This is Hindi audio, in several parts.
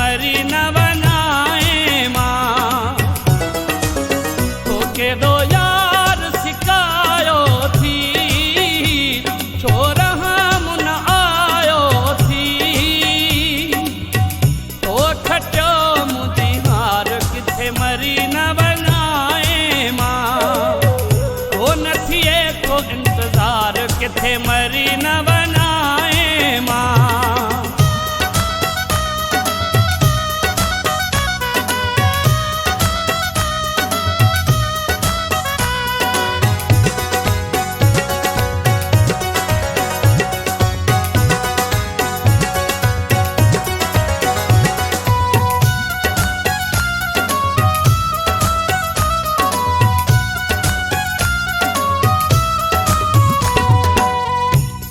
मरी न बनाए मां। तो के दो यार सिकायो थी, छोर हम न आयो थी। तो खटियो मुझी हार किथे मरी न बनाए मां। तो न थिए तो इंतजार किथे मरी न बनाए मां।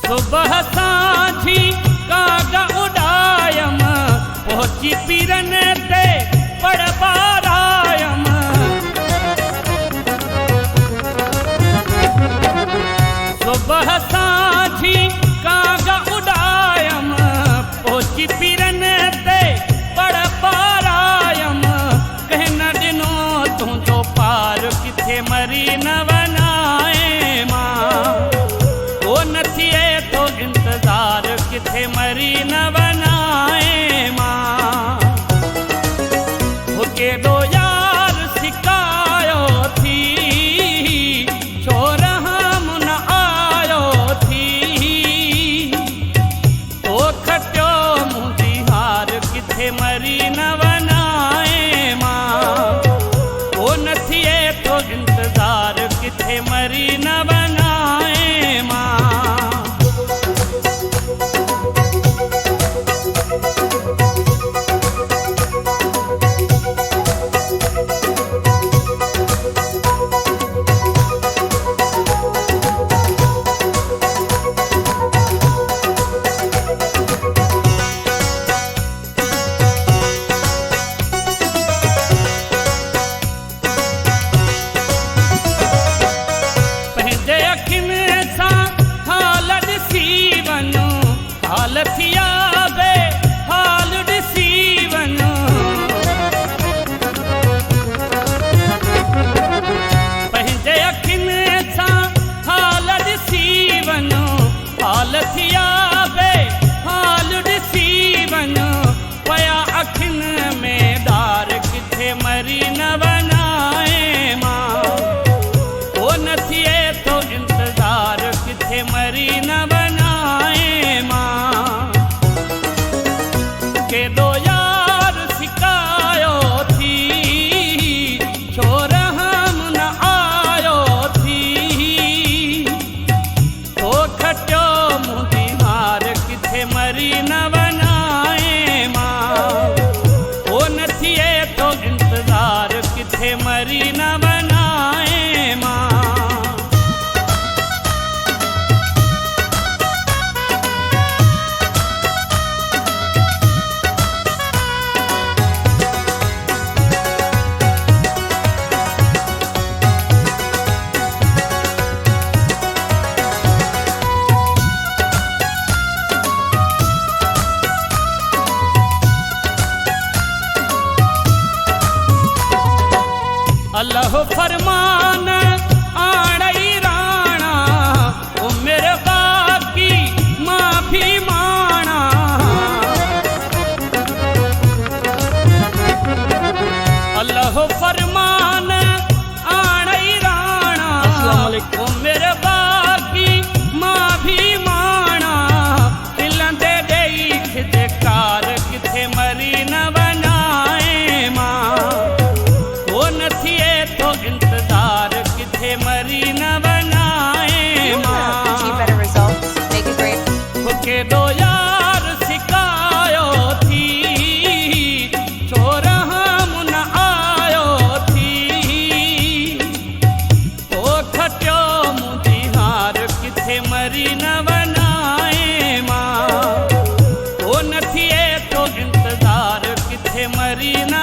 सुबह सांझी काग उडायम, पहुंची पीरन ते पड़ पारायम। सुबह सांझी काग उडायम, पहुंची पीरन ते पड़ पारायम। कह न दिनो तुझो पार किथे मरी न बनाए मां। वो न थिए तो इंतजार किथे मरी न बनाए मां। वो के दो यार सिकायो थी, छोर हम न आयो थी। तो खटियो मुझी हार किथे मरी न बनाए मां। वो न थिए तो इंतजार किथे मरी न बनाए मां। हाल थिया बे हाल ॾिसी वञो। पंहिंजे अखियुनि सां हाल ॾिसी वञो। हाल थिया बे हाल ॾिसी वञो। पया अखियुनि में दार किथे मरी न बनाए मां। वो न थिए तो इंतजार किथे मरी न बनाए मां। के दो यार सिकायो थी, छोर हम न आयो थी। तो खटियो मुझी हार किथे मरी न बनाए मां। वो न थिए तो इंतजार किथे मरी न बनाए मां। अल्लाह फरमान आणई राणा, ओ मेरे बाकी माफी माना। अल्लाह फरमान आणई राणा, ओ मेरे बाकी माफी माना। दिलंदे देई खिदकार किथे मरी न बनाए मां। वो न थिए तो इंतजार किथे मरी न बनाए मां। के दो यार सिकायो थी, छोर हम न आयो थी। तो खटियो मुझी हार किथे मरी न बनाए मां। वो न थिए तो इंतजार किथे मरी न